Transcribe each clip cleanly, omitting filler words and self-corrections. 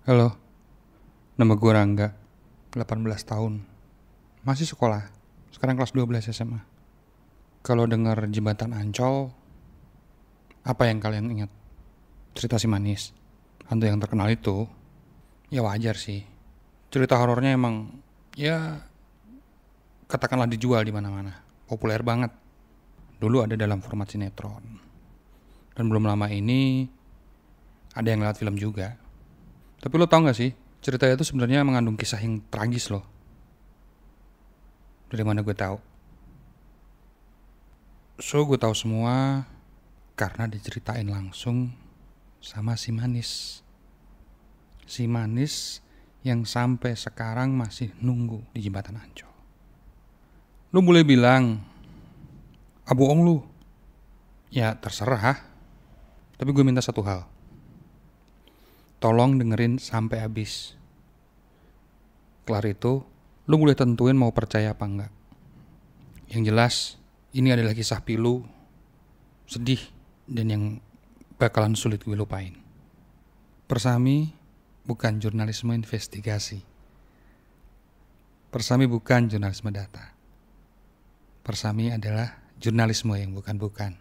Halo, nama gue Rangga, 18 tahun. Masih sekolah, sekarang kelas 12 SMA. Kalau dengar jembatan Ancol, apa yang kalian ingat? Cerita si manis, hantu yang terkenal itu, ya wajar sih. Cerita horornya emang, ya katakanlah dijual di mana-mana. Populer banget. Dulu ada dalam format sinetron. Dan belum lama ini, ada yang lewat film juga. Tapi lo tau gak sih, cerita itu sebenarnya mengandung kisah yang tragis loh. Dari mana gue tahu? So gue tahu semua karena diceritain langsung sama si manis. Si manis yang sampai sekarang masih nunggu di jembatan Ancol. Lu boleh bilang, bohong lu. Ya terserah. Tapi gue minta satu hal. Tolong dengerin sampai habis. Kelar itu, lu boleh tentuin mau percaya apa enggak. Yang jelas, ini adalah kisah pilu, sedih, dan yang bakalan sulit gue lupain. Persami bukan jurnalisme investigasi. Persami bukan jurnalisme data. Persami adalah jurnalisme yang bukan-bukan.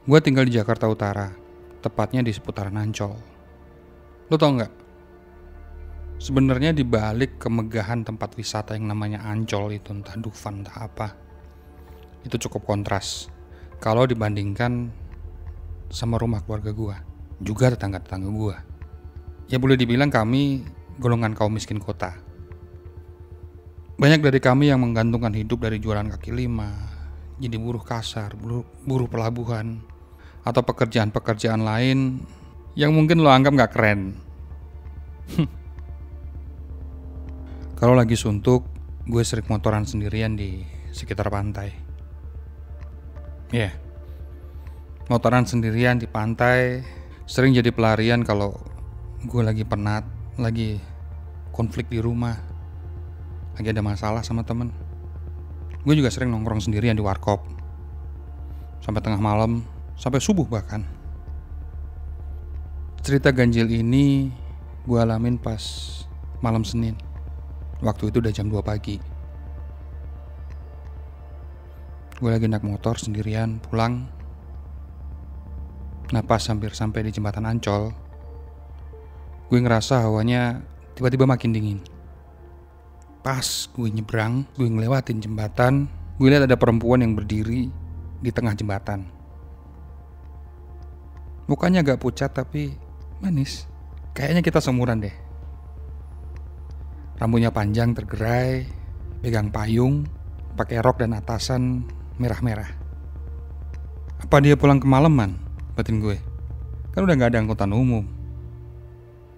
Gue tinggal di Jakarta Utara, tepatnya di seputaran Ancol. Lo tau nggak? Sebenarnya di balik kemegahan tempat wisata yang namanya Ancol itu, entah Dufan entah apa, itu cukup kontras kalau dibandingkan sama rumah keluarga gue, juga tetangga-tetangga gue. Ya boleh dibilang kami golongan kaum miskin kota. Banyak dari kami yang menggantungkan hidup dari jualan kaki lima, jadi buruh kasar, buruh pelabuhan, atau pekerjaan-pekerjaan lain yang mungkin lo anggap gak keren. Kalau lagi suntuk, gue sering motoran sendirian di sekitar pantai. Motoran sendirian di pantai sering jadi pelarian kalau gue lagi penat, lagi konflik di rumah, lagi ada masalah sama temen. Gue juga sering nongkrong sendirian di warkop sampai tengah malam, sampai subuh bahkan. Cerita ganjil ini gue alamin pas malam Senin. Waktu itu udah jam 2 pagi. Gue lagi naik motor sendirian pulang. Nah pas hampir sampai di jembatan Ancol, gue ngerasa hawanya tiba-tiba makin dingin. Pas gue nyebrang, gue ngelewatin jembatan, gue lihat ada perempuan yang berdiri di tengah jembatan. Mukanya agak pucat tapi manis. Kayaknya kita seumuran deh. Rambutnya panjang tergerai, pegang payung, pakai rok dan atasan merah-merah. Apa dia pulang kemalaman? Batin gue. Kan udah gak ada angkutan umum.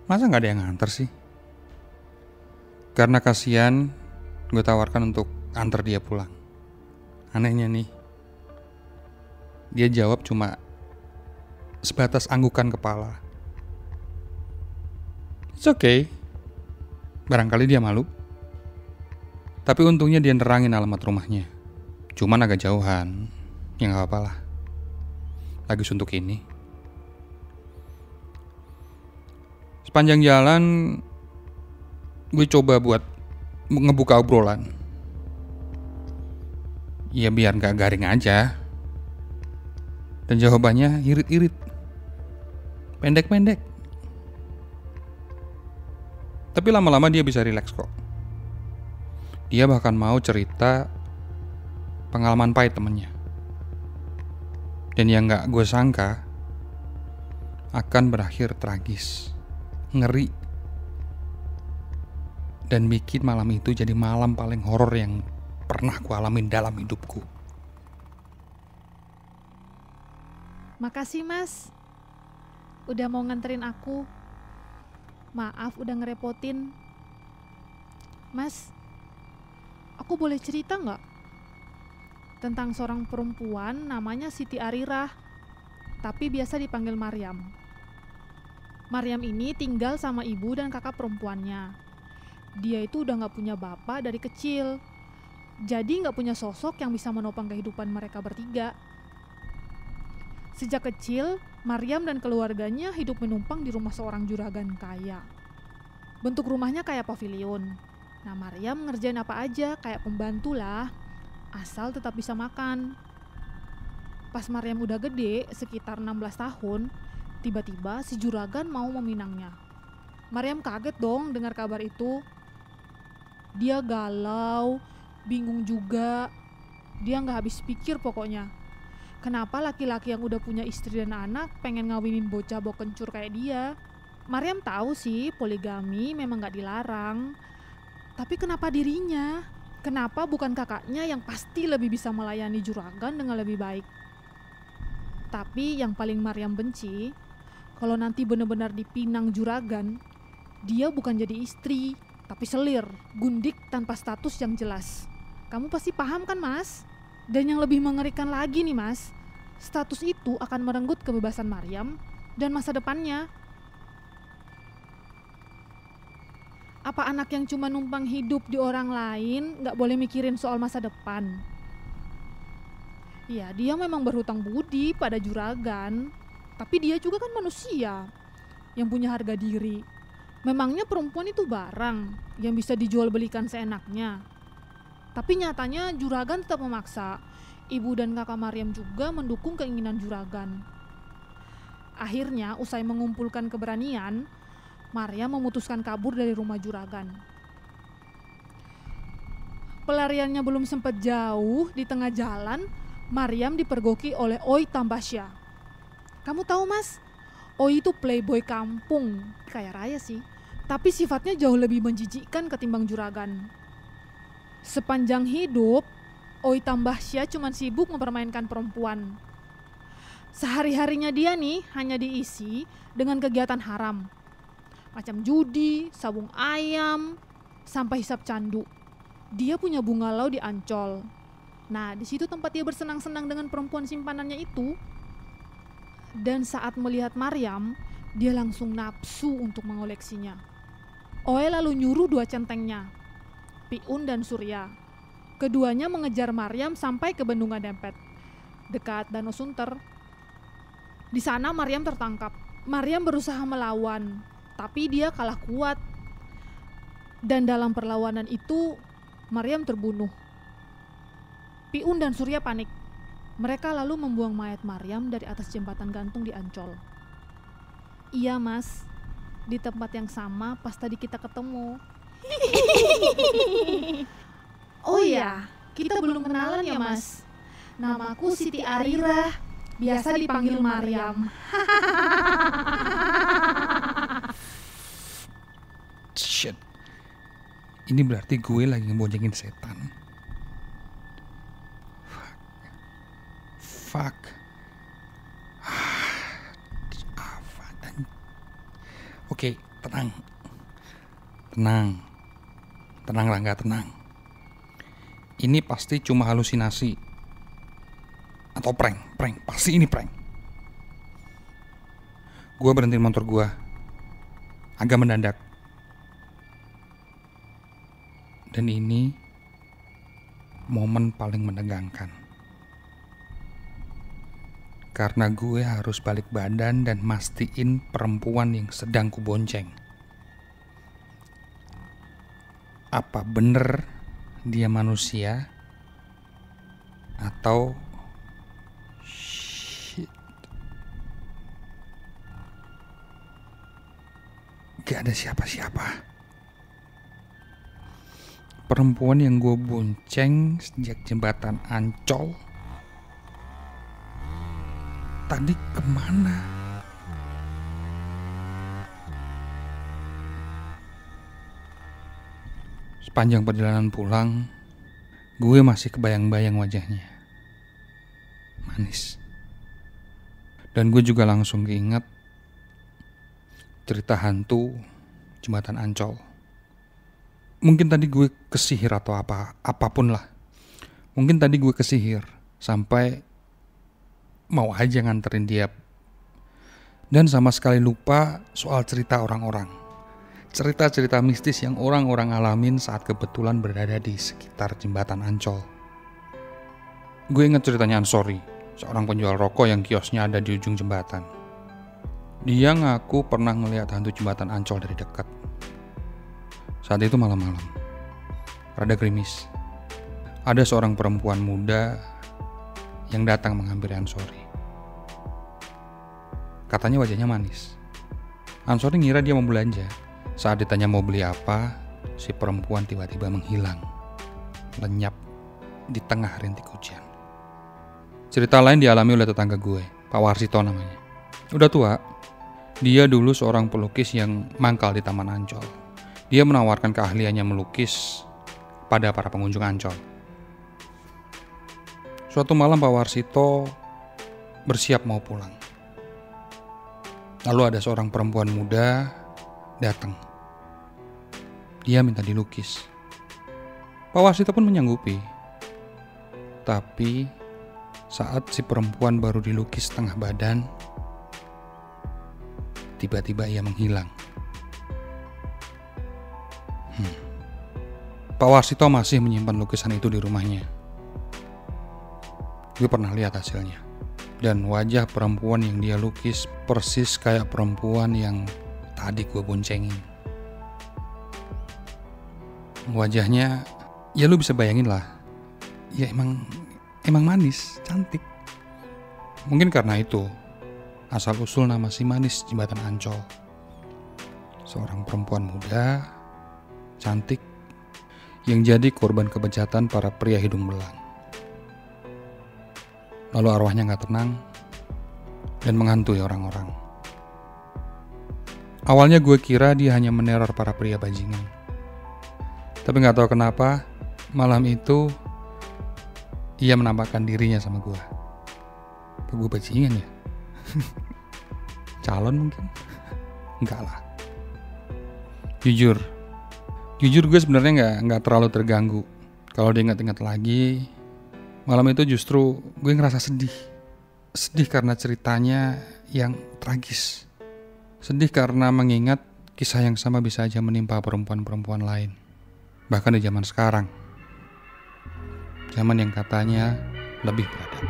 Masa gak ada yang nganter sih? Karena kasihan, gue tawarkan untuk antar dia pulang. Anehnya nih, dia jawab cuma sebatas anggukan kepala. It's okay. Barangkali dia malu. Tapi untungnya dia nerangin alamat rumahnya. Cuman agak jauhan. Ya gak apa-apa lah. Lagi suntuk ini. Sepanjang jalan gue coba buat ngebuka obrolan. Ya biar gak garing aja. Dan jawabannya irit-irit, pendek-pendek. Tapi lama-lama dia bisa rileks kok. Dia bahkan mau cerita pengalaman pahit temennya. Dan yang gak gue sangka akan berakhir tragis, ngeri, dan bikin malam itu jadi malam paling horor yang pernah gue alamin dalam hidupku. Makasih mas, udah mau nganterin aku. Maaf udah ngerepotin. Mas, aku boleh cerita gak? Tentang seorang perempuan namanya Siti Arirah, tapi biasa dipanggil Maryam. Maryam ini tinggal sama ibu dan kakak perempuannya. Dia itu udah gak punya bapak dari kecil. Jadi gak punya sosok yang bisa menopang kehidupan mereka bertiga. Sejak kecil, Maryam dan keluarganya hidup menumpang di rumah seorang juragan kaya. Bentuk rumahnya kayak pavilion. Nah, Maryam ngerjain apa aja, kayak pembantu lah, asal tetap bisa makan. Pas Maryam udah gede, sekitar 16 tahun, tiba-tiba si juragan mau meminangnya. Maryam kaget dong dengar kabar itu. Dia galau, bingung juga. Dia gak habis pikir pokoknya. Kenapa laki-laki yang udah punya istri dan anak pengen ngawinin bocah bau kencur kayak dia? Maryam tahu sih poligami memang gak dilarang. Tapi kenapa dirinya? Kenapa bukan kakaknya yang pasti lebih bisa melayani juragan dengan lebih baik? Tapi yang paling Maryam benci, kalau nanti benar-benar dipinang juragan, dia bukan jadi istri, tapi selir, gundik tanpa status yang jelas. Kamu pasti paham kan, Mas? Dan yang lebih mengerikan lagi nih, Mas, status itu akan merenggut kebebasan Maryam dan masa depannya. Apa anak yang cuma numpang hidup di orang lain gak boleh mikirin soal masa depan? Ya, dia memang berhutang budi pada juragan, tapi dia juga kan manusia yang punya harga diri. Memangnya perempuan itu barang yang bisa dijual belikan seenaknya? Tapi nyatanya juragan tetap memaksa. Ibu dan kakak Maryam juga mendukung keinginan juragan. Akhirnya, usai mengumpulkan keberanian, Maryam memutuskan kabur dari rumah juragan. Pelariannya belum sempat jauh, di tengah jalan Maryam dipergoki oleh Oi Tambasya. Kamu tahu, Mas, Oi itu playboy kampung, kaya raya sih, tapi sifatnya jauh lebih menjijikkan ketimbang juragan. Sepanjang hidup, Oi Tambasya cuma sibuk mempermainkan perempuan. Sehari-harinya dia nih hanya diisi dengan kegiatan haram, macam judi, sabung ayam, sampai hisap candu. Dia punya bungalow di Ancol. Nah, di situ tempat dia bersenang-senang dengan perempuan simpanannya itu. Dan saat melihat Maryam, dia langsung nafsu untuk mengoleksinya. Oe lalu nyuruh 2 centengnya, Piun dan Surya. Keduanya mengejar Maryam sampai ke Bendungan Dempet, dekat Danau Sunter. Di sana Maryam tertangkap. Maryam berusaha melawan, tapi dia kalah kuat. Dan dalam perlawanan itu, Maryam terbunuh. Piun dan Surya panik. Mereka lalu membuang mayat Maryam dari atas jembatan gantung di Ancol. Iya, Mas, di tempat yang sama pas tadi kita ketemu. Oh iya, kita belum kenalan ya, Mas. Namaku Siti Arira, biasa dipanggil Maryam. Shit. Ini berarti gue lagi ngeboncengin setan. Fuck. Oke, tenang. Tenang Rangga, tenang. Ini pasti cuma halusinasi. Atau prank. Pasti ini prank. Gue berhentiin motor gue agak mendadak. Dan ini momen paling menegangkan. Karena gue harus balik badan dan mastiin perempuan yang sedang kubonceng. Apa bener dia manusia? Atau shit, gak ada siapa-siapa. Perempuan yang gue bonceng sejak jembatan Ancol tadi kemana? Sepanjang perjalanan pulang, gue masih kebayang-bayang wajahnya. Manis. Dan gue juga langsung keinget cerita hantu jembatan Ancol. Mungkin tadi gue kesihir atau apapun lah. Mungkin tadi gue kesihir sampai mau aja nganterin dia. Dan sama sekali lupa soal cerita orang-orang. cerita-cerita mistis yang orang-orang alamin saat kebetulan berada di sekitar jembatan Ancol. Gue inget ceritanya Ansori, seorang penjual rokok yang kiosnya ada di ujung jembatan. Dia ngaku pernah ngelihat hantu jembatan Ancol dari dekat. Saat itu malam-malam, rada gerimis. Ada seorang perempuan muda yang datang menghampiri Ansori. Katanya wajahnya manis. Ansori ngira dia mau belanja. Saat ditanya mau beli apa, si perempuan tiba-tiba menghilang, lenyap di tengah rintik hujan. Cerita lain dialami oleh tetangga gue, Pak Warsito namanya. Udah tua, dia dulu seorang pelukis yang mangkal di Taman Ancol. Dia menawarkan keahliannya melukis pada para pengunjung Ancol. Suatu malam Pak Warsito bersiap mau pulang. Lalu ada seorang perempuan muda datang. Dia minta dilukis. Pak Warsito pun menyanggupi. Tapi saat si perempuan baru dilukis setengah badan, tiba-tiba ia menghilang. Pak Warsito masih menyimpan lukisan itu di rumahnya. Gue pernah lihat hasilnya. Dan wajah perempuan yang dia lukis persis kayak perempuan yang tadi gue boncengin. Wajahnya, ya lu bisa bayangin lah. Ya emang manis, cantik. Mungkin karena itu asal usul nama si manis jembatan Ancol. Seorang perempuan muda, cantik, yang jadi korban kebejatan para pria hidung belang. Lalu arwahnya gak tenang dan menghantui orang-orang. Awalnya gue kira dia hanya meneror para pria bajingan. Tapi gak tahu kenapa malam itu ia menampakkan dirinya sama gue. Apa gue bajingan ya? Calon mungkin? Enggak lah. Jujur gue sebenarnya nggak terlalu terganggu. Kalau diingat-ingat lagi, malam itu justru gue ngerasa sedih karena ceritanya yang tragis. Sedih karena mengingat kisah yang sama bisa aja menimpa perempuan-perempuan lain. Bahkan di zaman sekarang, zaman yang katanya lebih beradab.